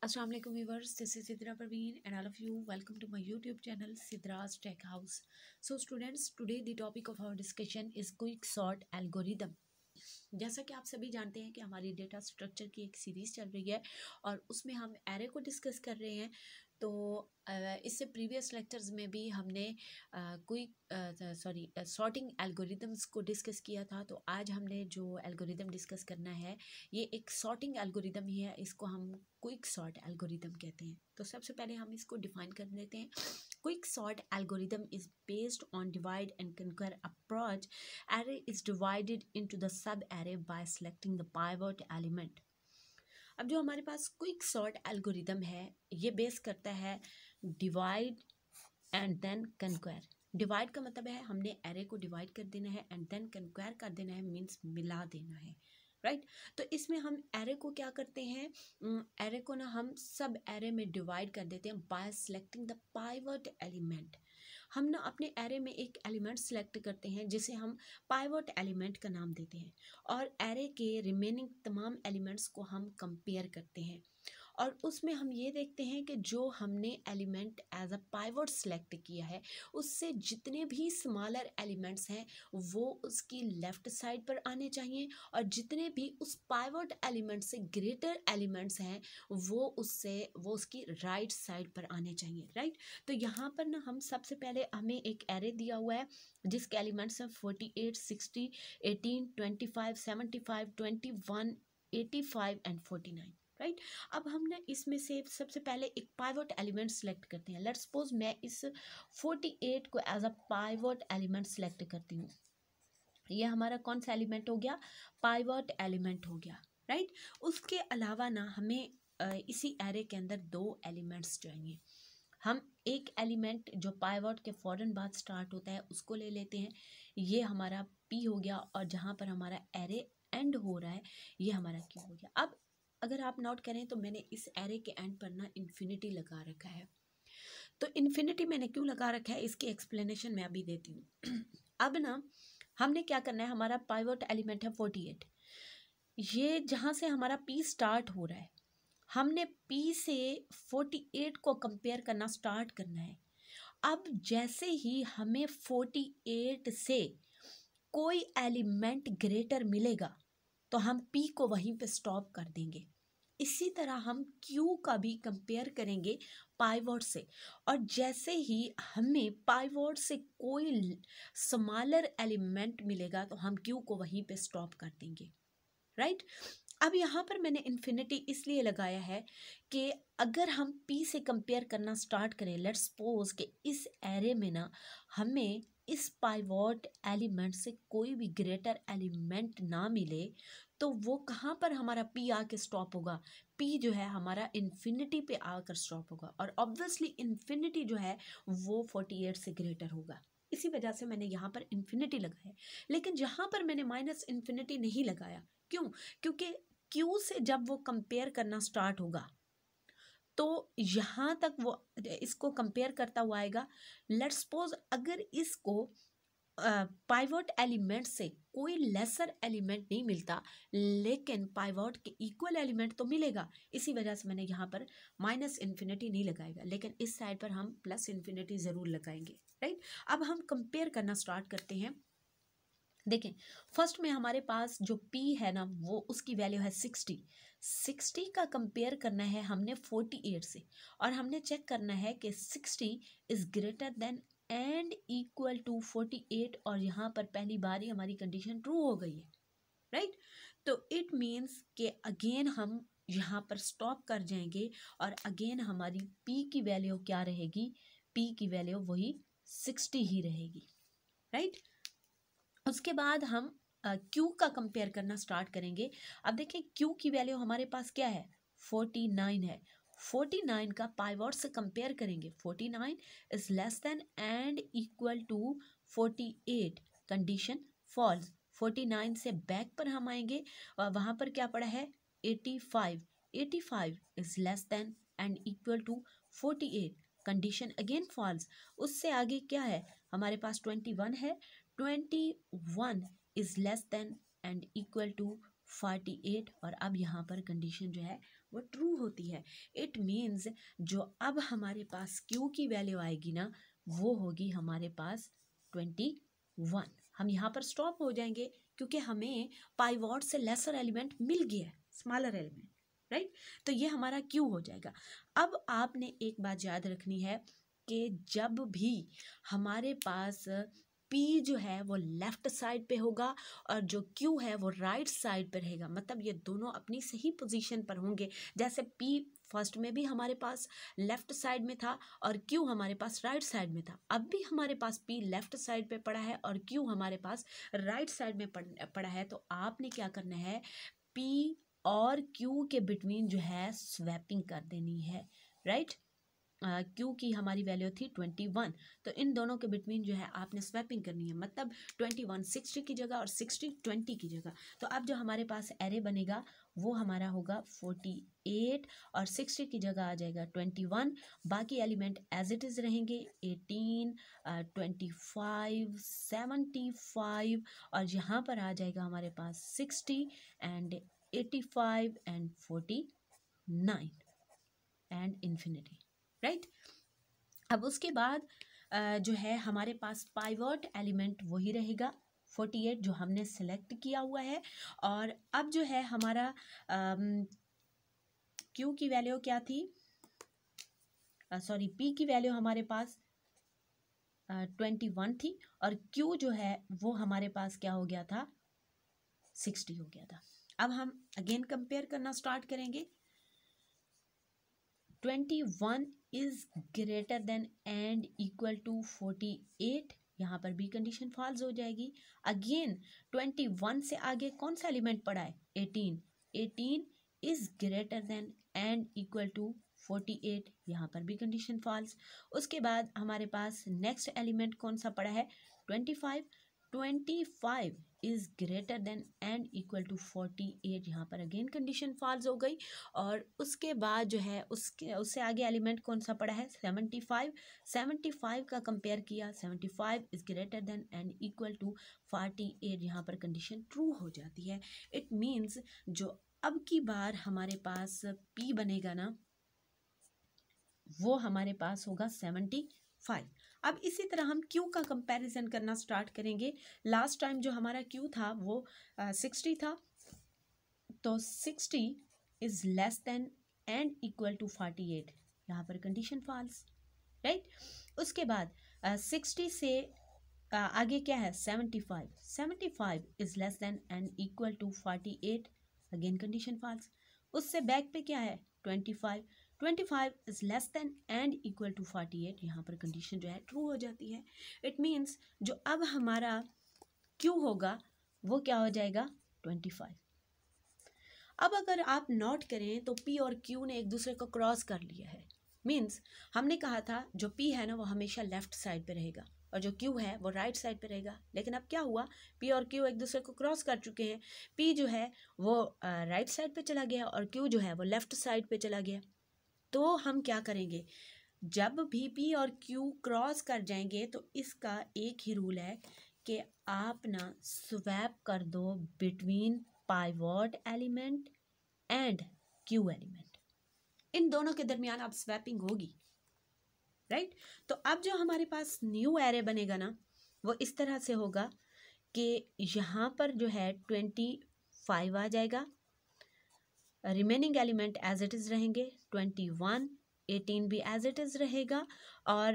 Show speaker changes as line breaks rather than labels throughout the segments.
Assalamu alaikum viewers, this is Sidra Parveen and all of you welcome to my YouTube channel Sidra's Tech House. So students, today the topic of our discussion is quick sort algorithm. जैसा कि आप सभी जानते हैं कि हमारी data structure की एक सीरीज़ चल रही है और उसमें हम एरे को डिस्कस कर रहे हैं। तो इससे प्रीवियस लेक्चर्स में भी हमने सॉर्टिंग एल्गोरिदम्स को डिस्कस किया था। तो आज हमने जो एल्गोरिदम डिस्कस करना है ये एक सॉर्टिंग एल्गोरिदम ही है, इसको हम क्विक सॉर्ट एल्गोरिदम कहते हैं। तो सबसे पहले हम इसको डिफाइन कर लेते हैं। Quick sort algorithm is based on divide and कंकर approach. Array is divided into the sub array by selecting the pivot element. अब जो हमारे पास क्विक सॉर्ट एल्गोरिदम है ये बेस करता है डिवाइड एंड देन कंक्वायर. डिवाइड का मतलब है हमने एरे को डिवाइड कर देना है एंड देन कंक्वायर कर देना है, मीन्स मिला देना है, राइट तो इसमें हम एरे को क्या करते हैं, एरे को ना हम सब एरे में डिवाइड कर देते हैं bye selecting the pivot element. हम ना अपने एरे में एक एलिमेंट सेलेक्ट करते हैं जिसे हम पाइवट एलिमेंट का नाम देते हैं और एरे के रिमेनिंग तमाम एलिमेंट्स को हम कंपेयर करते हैं और उसमें हम ये देखते हैं कि जो हमने element as a pivot select किया है उससे जितने भी स्मॉलर एलिमेंट्स हैं वो उसकी लेफ़्ट साइड पर आने चाहिए और जितने भी उस पाइवट एलिमेंट से ग्रेटर एलिमेंट्स हैं वो उसकी राइट साइड पर आने चाहिए, राइट. तो यहाँ पर ना हम सबसे पहले हमें एक एरे दिया हुआ है जिसके एलिमेंट्स हैं 48, 60, 18, 25, 75, 21, 85 एंड 49, राइट. अब हम ना इसमें से सबसे पहले एक पाइवट एलिमेंट सेलेक्ट करते हैं. लेट्स सपोज मैं इस 48 को as a pivot element select करती हूँ. ये हमारा कौन सा एलिमेंट हो गया, पाइवट एलिमेंट हो गया, राइट. उसके अलावा ना हमें इसी एरे के अंदर दो एलिमेंट्स चाहिए. हम एक एलिमेंट जो पाइवट के फ़ौरन बाद स्टार्ट होता है उसको ले लेते हैं. ये हमारा पी हो गया और जहाँ पर हमारा एरे एंड हो रहा है ये हमारा क्यू हो गया. अब अगर आप नोट करें तो मैंने इस एरे के एंड पर ना इन्फिनिटी लगा रखा है. तो इन्फिनिटी मैंने क्यों लगा रखा है इसकी एक्सप्लेनेशन मैं अभी देती हूँ. अब ना हमने क्या करना है, हमारा पाइवट एलिमेंट है 48. ये जहाँ से हमारा पी स्टार्ट हो रहा है हमने पी से 48 को कंपेयर करना स्टार्ट करना है. अब जैसे ही हमें 48 से कोई एलिमेंट ग्रेटर मिलेगा तो हम पी को वहीं पे स्टॉप कर देंगे. इसी तरह हम क्यू का भी कंपेयर करेंगे पाइवट से और जैसे ही हमें पाइवट से कोई स्मॉलर एलिमेंट मिलेगा तो हम क्यू को वहीं पे स्टॉप कर देंगे, राइट. अब यहाँ पर मैंने इन्फिनिटी इसलिए लगाया है कि अगर हम पी से कंपेयर करना स्टार्ट करें, लेट्स सपोज कि इस एरे में ना हमें इस पाइवट एलिमेंट से कोई भी ग्रेटर एलिमेंट ना मिले तो वो कहाँ पर हमारा पी आके स्टॉप होगा, पी जो है हमारा इन्फिनिटी पे आकर स्टॉप होगा और ऑब्वियसली इन्फिनिटी जो है वो 48 से ग्रेटर होगा. इसी वजह से मैंने यहाँ पर इन्फिनिटी लगाया. लेकिन जहाँ पर मैंने माइनस इन्फिनिटी नहीं लगाया, क्यों, क्योंकि क्यू से जब वो कंपेयर करना स्टार्ट होगा तो यहाँ तक वो इसको कंपेयर करता हुआ आएगा. लेट्स सपोज अगर इसको पाइवट एलिमेंट से कोई लेसर एलिमेंट नहीं मिलता लेकिन पाइवट के इक्वल एलिमेंट तो मिलेगा, इसी वजह से मैंने यहाँ पर माइनस इन्फिनिटी नहीं लगाएगा लेकिन इस साइड पर हम प्लस इन्फिनिटी ज़रूर लगाएंगे, राइट. अब हम कंपेयर करना स्टार्ट करते हैं. देखें फर्स्ट में हमारे पास जो P है ना वो उसकी वैल्यू है 60 का कंपेयर करना है हमने 48 से और हमने चेक करना है कि 60 is greater than and equal to 48 और यहाँ पर पहली बार ही हमारी कंडीशन ट्रू हो गई है, राइट. तो इट मीन्स कि अगेन हम यहाँ पर स्टॉप कर जाएंगे और अगेन हमारी P की वैल्यू क्या रहेगी, P की वैल्यू वही 60 ही रहेगी, राइट. उसके बाद हम क्यू का कंपेयर करना स्टार्ट करेंगे. अब देखिए क्यू की वैल्यू हमारे पास क्या है, 49 है. 49 का पाइवट से कंपेयर करेंगे, 49 is less than and equal to 48, condition false. 49 से बैक पर हम आएंगे और वहाँ पर क्या पड़ा है 85 is less than and equal to 48, condition again false. उससे आगे क्या है हमारे पास 21 है, 21 is less than and equal to 48 और अब यहाँ पर कंडीशन जो है वो ट्रू होती है। इट मीन्स जो अब हमारे पास Q की वैल्यू आएगी ना, वो होगी हमारे पास 21। हम यहाँ पर स्टॉप हो जाएंगे क्योंकि हमें पाइवॉट से लेसर एलिमेंट मिल गया है, स्मॉलर एलिमेंट, राइट। तो ये हमारा Q हो जाएगा। अब आपने एक बात याद रखनी है कि जब भी हमारे पास P जो है वो लेफ्ट साइड पे होगा और जो Q है वो राइट साइड पे रहेगा, मतलब ये दोनों अपनी सही पोजीशन पर होंगे। जैसे P फर्स्ट में भी हमारे पास लेफ्ट साइड में था और Q हमारे पास राइट साइड में था, अब भी हमारे पास P लेफ्ट साइड पे पड़ा है और Q हमारे पास राइट साइड में पड़ा है। तो आपने क्या करना है, P और Q के बिटवीन जो है स्वैपिंग कर देनी है, राइट। Q की हमारी वैल्यू थी 21, तो इन दोनों के बिटवीन जो है आपने स्वैपिंग करनी है, मतलब 21 60 की जगह और 60 20 की जगह। तो अब जो हमारे पास एरे बनेगा वो हमारा होगा 48 और 60 की जगह आ जाएगा 21। बाकी एलिमेंट एज इट इज़ रहेंगे 18 25 75 और यहाँ पर आ जाएगा हमारे पास 60 and 85 and 49 and infinity, right. अब उसके बाद जो है हमारे पास पाइवट एलिमेंट वही रहेगा 48 जो हमने सेलेक्ट किया हुआ है। और अब जो है हमारा Q की वैल्यू क्या थी, सॉरी P की वैल्यू हमारे पास 21 थी और Q जो है वो हमारे पास क्या हो गया था, 60 हो गया था। अब हम अगेन कंपेयर करना स्टार्ट करेंगे। 21 is greater than and equal to 48, यहाँ पर भी कंडीशन फॉल्स हो जाएगी। अगेन 21 से आगे कौन सा एलिमेंट पड़ा है, 18 is greater than and equal to 48, यहाँ पर भी कंडीशन फॉल्स। उसके बाद हमारे पास नेक्स्ट एलिमेंट कौन सा पड़ा है, 25 is greater than and equal to 48, यहाँ पर अगेन कंडीशन फॉल्स हो गई। और उसके बाद जो है उससे आगे एलिमेंट कौन सा पड़ा है, 75 का कंपेयर किया, 75 is greater than and equal to 48, यहाँ पर कंडीशन ट्रू हो जाती है। इट मीन्स जो अब की बार हमारे पास P बनेगा ना, वो हमारे पास होगा 75। अब इसी तरह हम Q का कंपैरिजन करना स्टार्ट करेंगे। लास्ट टाइम जो हमारा Q था वो 60 था, तो 60 is less than and equal to 48, यहाँ पर कंडीशन फॉल्स, राइट। उसके बाद 60 से आगे क्या है, 75 is less than and equal to 48, again condition false. उससे बैक पे क्या है, 25 is less than and equal to 48, यहाँ पर कंडीशन जो है ट्रू हो जाती है। इट मीन्स जो अब हमारा Q होगा वो क्या हो जाएगा, 25। अब अगर आप नोट करें तो P और Q ने एक दूसरे को क्रॉस कर लिया है। मीन्स हमने कहा था जो P है ना वो हमेशा लेफ्ट साइड पे रहेगा और जो Q है वो राइट साइड पे रहेगा, लेकिन अब क्या हुआ, P और Q एक दूसरे को क्रॉस कर चुके हैं। P जो है वो राइट साइड पे चला गया और Q जो है वो लेफ्ट साइड पे चला गया। तो हम क्या करेंगे, जब भी P और Q क्रॉस कर जाएंगे तो इसका एक ही रूल है कि आप ना स्वैप कर दो between pivot element and Q element, इन दोनों के दरमियान अब स्वैपिंग होगी, राइट। तो अब जो हमारे पास न्यू एरे बनेगा ना वो इस तरह से होगा कि यहाँ पर जो है 25 आ जाएगा, remaining element as it is रहेंगे, 21 18 भी एज इट इज़ रहेगा और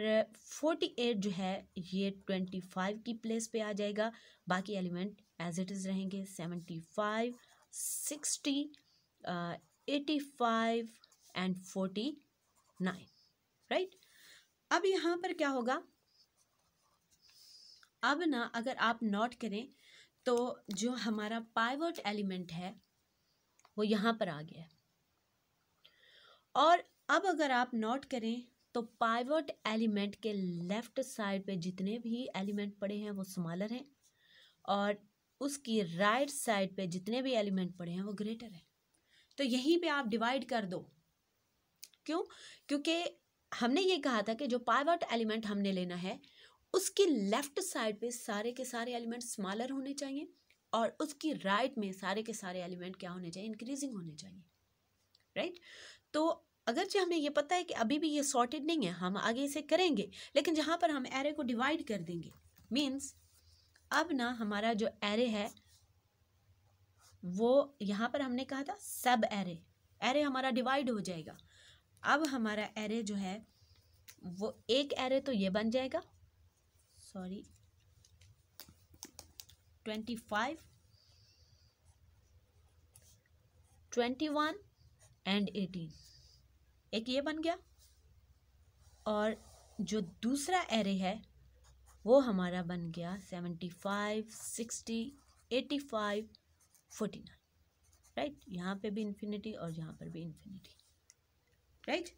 48 जो है ये 25 की प्लेस पे आ जाएगा। बाकी एलिमेंट एज इट इज़ रहेंगे, 75 60 85 एंड 49, राइट। अब यहाँ पर क्या होगा, अब ना अगर आप नोट करें तो जो हमारा पाइवट एलिमेंट है वो यहाँ पर आ गया है। और अब अगर आप नोट करें तो पाइवट एलिमेंट के लेफ्ट साइड पे जितने भी एलिमेंट पड़े हैं वो स्मॉलर हैं और उसकी राइट साइड पे जितने भी एलिमेंट पड़े हैं वो ग्रेटर है। तो यहीं पे आप डिवाइड कर दो। क्यों? क्योंकि हमने ये कहा था कि जो पाइवट एलिमेंट हमने लेना है उसकी लेफ्ट साइड पे सारे के सारे एलिमेंट स्मॉलर होने चाहिए और उसकी राइट में सारे के सारे एलिमेंट क्या होने चाहिए, इंक्रीजिंग होने चाहिए, राइट। तो अगरचे हमें ये पता है कि अभी भी ये सॉर्टेड नहीं है, हम आगे इसे करेंगे, लेकिन जहाँ पर हम एरे को डिवाइड कर देंगे, मीन्स अब ना हमारा जो एरे है वो यहाँ पर हमने कहा था सब एरे, एरे हमारा डिवाइड हो जाएगा। अब हमारा एरे जो है वो एक एरे तो ये बन जाएगा, सॉरी 25, 21 एंड 18, एक ये बन गया। और जो दूसरा एरे है वो हमारा बन गया 75, 60, 85, 49, राइट। यहाँ पे भी इन्फिनिटी और यहाँ पर भी इन्फिनिटी, राइट।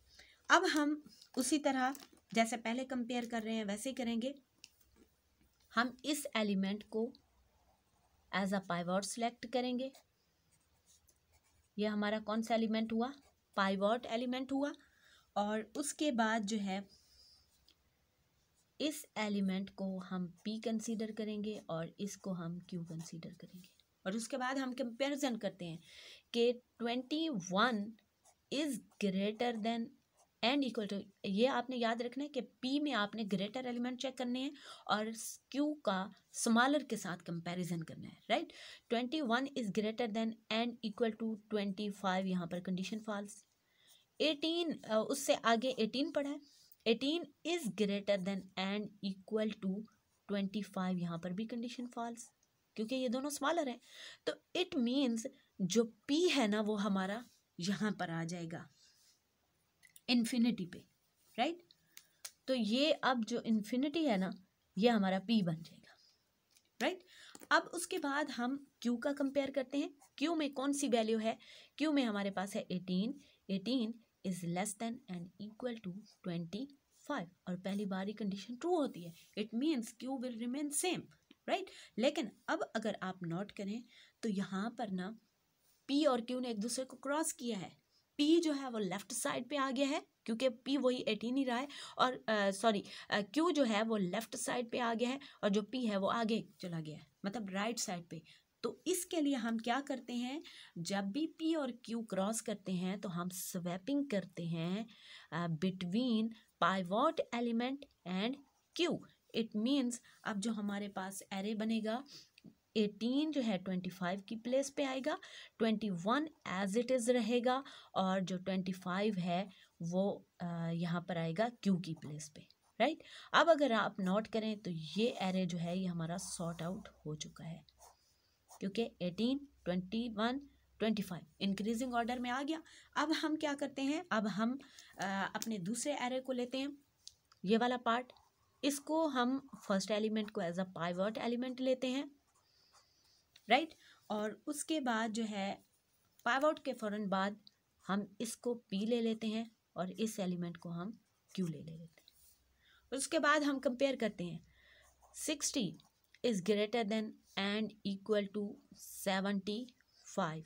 अब हम उसी तरह जैसे पहले कंपेयर कर रहे हैं वैसे करेंगे। हम इस एलिमेंट को एज अ पाइवॉट सेलेक्ट करेंगे। ये हमारा कौन सा एलिमेंट हुआ? पाइवॉट एलिमेंट हुआ। और उसके बाद जो है इस एलिमेंट को हम P कंसीडर करेंगे और इसको हम Q कंसीडर करेंगे। और उसके बाद हम कंपैरिजन करते हैं कि 21 is greater than and equal to, ये आपने याद रखना है कि P में आपने ग्रेटर एलिमेंट चेक करने हैं और Q का स्मॉलर के साथ कंपैरिजन करना है, right. 21 is greater than and equal to 25, यहाँ पर कंडीशन फॉल्स। 18 उससे आगे 18 पड़ा है, 18 is greater than and equal to 25, यहाँ पर भी कंडीशन फॉल्स क्योंकि ये दोनों स्मॉलर हैं। तो इट मीन्स जो P है ना वो हमारा यहाँ पर आ जाएगा इन्फिनिटी पे, राइट। तो ये अब जो इन्फिनिटी है ना ये हमारा P बन जाएगा, राइट। अब उसके बाद हम Q का कंपेयर करते हैं। Q में कौन सी वैल्यू है? Q में हमारे पास है 18, 18 is less than and equal to 25 और पहली बार ही कंडीशन ट्रू होती है, it means Q will remain same, right. लेकिन अब अगर आप नोट करें तो यहाँ पर ना P और Q ने एक दूसरे को क्रॉस किया है। P जो है वो लेफ्ट साइड पे आ गया है क्योंकि P वही 18 ही रहा है और Q जो है वो लेफ्ट साइड पे आ गया है और जो P है वो आगे चला गया है, मतलब राइट साइड पे। तो इसके लिए हम क्या करते हैं, जब भी P और Q क्रॉस करते हैं तो हम स्वैपिंग करते हैं between pivot element and Q। It means अब जो हमारे पास एरे बनेगा 18 जो है 25 की प्लेस पे आएगा, 21 एज इट इज़ रहेगा और जो 25 है वो यहाँ पर आएगा Q की प्लेस पे, राइट। अब अगर आप नोट करें तो ये एरे जो है ये हमारा सॉर्ट आउट हो चुका है क्योंकि 18, 21, 25 इंक्रीजिंग ऑर्डर में आ गया। अब हम क्या करते हैं, अब हम अपने दूसरे एरे को लेते हैं, ये वाला पार्ट, इसको हम फर्स्ट एलिमेंट को एज अ पाइवॉट एलिमेंट लेते हैं, राइट। और उसके बाद जो है पाइवॉट के फ़ौरन बाद हम इसको P ले लेते हैं और इस एलिमेंट को हम Q ले लेते हैं। उसके बाद हम कंपेयर करते हैं 60 is greater than and equal to 75,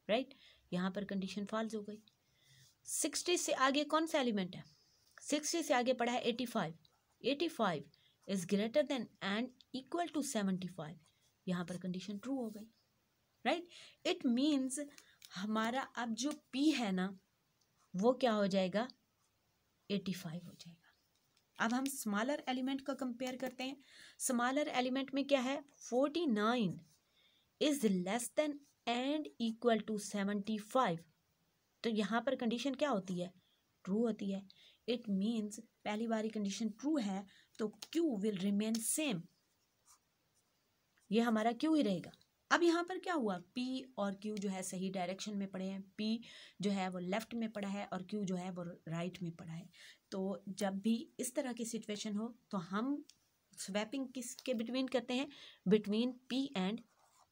right. यहाँ पर कंडीशन फॉल्स हो गई। 60 से आगे कौन सा एलिमेंट है? 60 से आगे पड़ा है 85, 85 is greater than and equal to 75, यहाँ पर कंडीशन ट्रू हो गई, राइट। इट मीन्स हमारा अब जो P है ना वो क्या हो जाएगा, 85 हो जाएगा। अब हम स्मॉलर एलिमेंट का कंपेयर करते हैं। स्मॉलर एलिमेंट में क्या है, 49 is less than and equal to 75, तो यहाँ पर कंडीशन क्या होती है, ट्रू होती है। इट मीन्स पहली बारी कंडीशन ट्रू है तो Q विल रिमेन सेम, ये हमारा Q ही रहेगा। अब यहाँ पर क्या हुआ, P और Q जो है सही डायरेक्शन में पड़े हैं, P जो है वो लेफ्ट में पड़ा है और Q जो है वो राइट में पड़ा है। तो जब भी इस तरह की सिचुएशन हो तो हम स्वैपिंग किसके बिटवीन करते हैं, between P and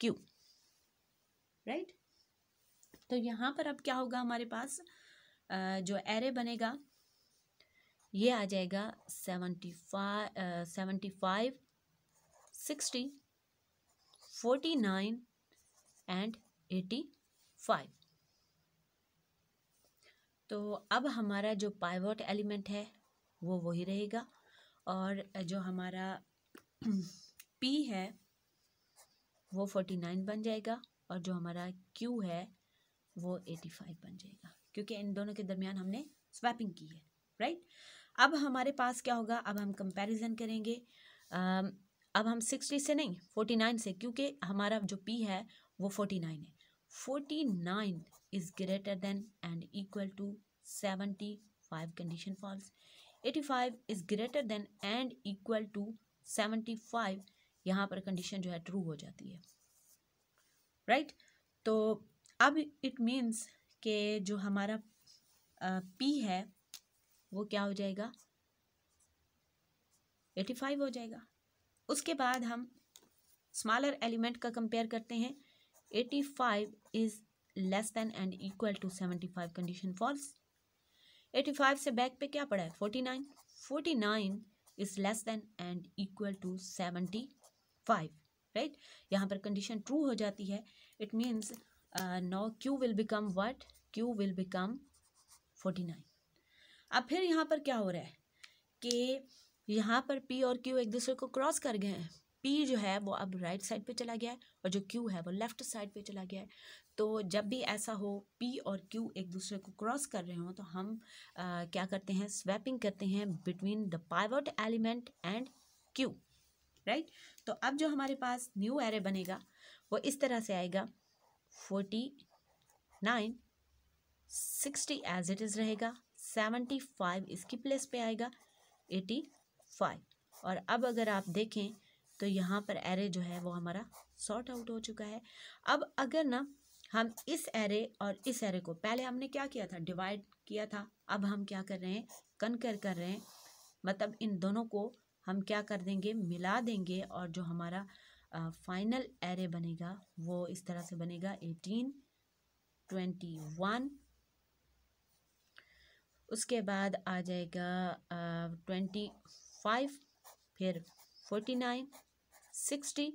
Q, right. तो यहाँ पर अब क्या होगा, हमारे पास जो एरे बनेगा ये आ जाएगा 75, 60, 49 एंड 85। तो अब हमारा जो पाइवॉट एलिमेंट है वो वही रहेगा और जो हमारा P है वो 49 बन जाएगा और जो हमारा Q है वो 85 बन जाएगा। क्योंकि इन दोनों के दरमियान हमने स्वैपिंग की है, राइट। अब हमारे पास क्या होगा, अब हम कंपैरिजन करेंगे। अब हम 60 से नहीं 49 से, क्योंकि हमारा जो P है वो 49 है। 49 is greater than and equal to 75, condition false. 85 is greater than and equal to 75, यहाँ पर कंडीशन जो है ट्रू हो जाती है, राइट। तो अब इट मीन्स कि जो हमारा P है वो क्या हो जाएगा, 85 हो जाएगा। उसके बाद हम स्मॉलर एलिमेंट का कंपेयर करते हैं। 85 is less than and equal to 75, condition false. 85 से बैक पे क्या पड़ा है, 49। 49 is less than and equal to 75, right. यहाँ पर कंडीशन ट्रू हो जाती है। It means now Q will become what, Q will become 49। अब फिर यहाँ पर क्या हो रहा है कि यहाँ पर P और Q एक दूसरे को क्रॉस कर गए हैं। P जो है वो अब राइट साइड पे चला गया है और जो Q है वो लेफ्ट साइड पे चला गया है। तो जब भी ऐसा हो P और Q एक दूसरे को क्रॉस कर रहे हो तो हम क्या करते हैं, स्वैपिंग करते हैं between the pivot element and Q, right. तो अब जो हमारे पास न्यू एरे बनेगा वो इस तरह से आएगा, 49, 60 एज इट इज़ रहेगा, 75 इसकी प्लेस पे आएगा, 85। और अब अगर आप देखें तो यहाँ पर एरे जो है वो हमारा सॉर्ट आउट हो चुका है। अब अगर ना हम इस एरे और इस एरे को, पहले हमने क्या किया था, डिवाइड किया था, अब हम क्या कर रहे हैं, कनकर कर रहे हैं, मतलब इन दोनों को हम क्या कर देंगे, मिला देंगे, और जो हमारा फाइनल एरे बनेगा वो इस तरह से बनेगा, 18, 21, उसके बाद आ जाएगा 25, फिर 49, 60,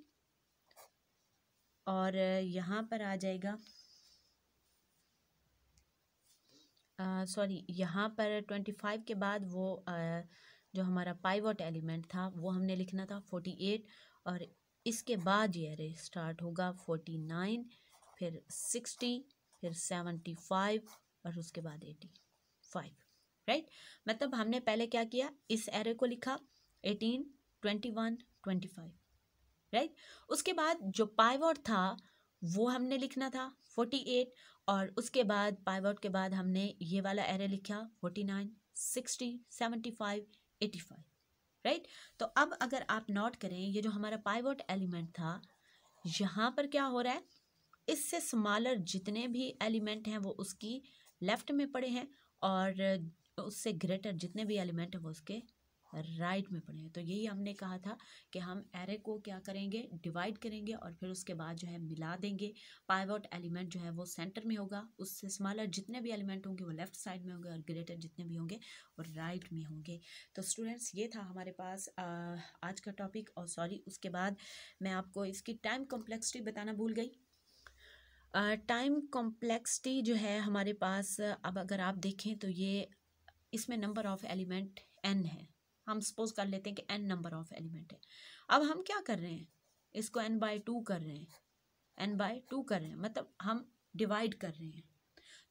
और यहाँ पर आ जाएगा सॉरी, यहाँ पर 25 के बाद वो जो हमारा पाइवट एलिमेंट था वो हमने लिखना था 48, और इसके बाद ये अरे स्टार्ट होगा 49, फिर 60, फिर 75, और उसके बाद 85, राइट। मतलब हमने पहले क्या किया, इस एरे को लिखा 18, 21, 25, राइट। उसके बाद जो पाइवट था वो हमने लिखना था 48, और उसके बाद पाइवट के बाद हमने ये वाला एरे लिखा 49, 60, 75, 85, राइट। तो अब अगर आप नोट करें, ये जो हमारा पाइवट एलिमेंट था, यहाँ पर क्या हो रहा है, इससे स्मॉलर जितने भी एलिमेंट हैं वो उसकी लेफ्ट में पड़े हैं, और उससे ग्रेटर जितने भी एलिमेंट हैं वो उसके राइट में पड़े हैं। तो यही हमने कहा था कि हम एरे को क्या करेंगे, डिवाइड करेंगे, और फिर उसके बाद जो है मिला देंगे। पाइवट एलिमेंट जो है वो सेंटर में होगा, उससे स्मॉलर जितने भी एलिमेंट होंगे वो लेफ्ट साइड में होंगे, और ग्रेटर जितने भी होंगे वो राइट में होंगे। तो स्टूडेंट्स, ये था हमारे पास आज का टॉपिक। और सॉरी, उसके बाद मैं आपको इसकी टाइम कॉम्प्लेक्सिटी बताना भूल गई। टाइम कॉम्प्लेक्सिटी जो है हमारे पास, अब अगर आप देखें तो ये इसमें नंबर ऑफ एलिमेंट n है। हम सपोज कर लेते हैं कि n नंबर ऑफ एलिमेंट है। अब हम क्या कर रहे हैं, इसको n/2 कर रहे हैं, n/2 कर रहे हैं, मतलब हम डिवाइड कर रहे हैं।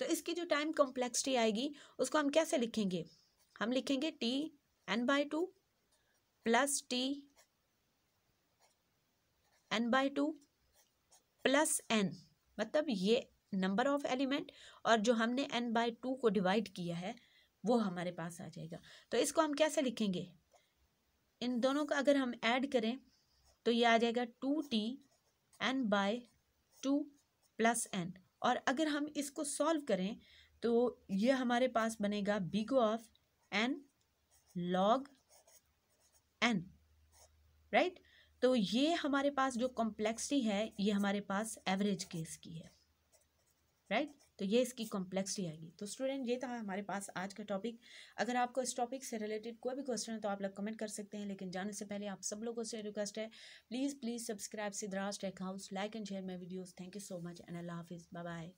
तो इसकी जो टाइम कॉम्प्लेक्सिटी आएगी उसको हम कैसे लिखेंगे, हम लिखेंगे t n/2 plus t n/2 plus n, मतलब ये नंबर ऑफ एलिमेंट और जो हमने n/2 को डिवाइड किया है वो हमारे पास आ जाएगा। तो इसको हम कैसे लिखेंगे, इन दोनों का अगर हम ऐड करें तो ये आ जाएगा 2t n/2 प्लस n, और अगर हम इसको सॉल्व करें तो ये हमारे पास बनेगा big of n log n, right. तो ये हमारे पास जो कॉम्प्लेक्सिटी है ये हमारे पास एवरेज केस की है, राइट। तो ये इसकी कॉम्प्लेक्सिटी आएगी। तो स्टूडेंट, ये था हमारे पास आज का टॉपिक। अगर आपको इस टॉपिक से रिलेटेड कोई भी क्वेश्चन है तो आप लोग कमेंट कर सकते हैं, लेकिन जाने से पहले आप सब लोगों से रिक्वेस्ट है, please subscribe Sidraj tech house, like and share my videos. Thank you so much and अल्लाह हाफिज़, बाय बाय।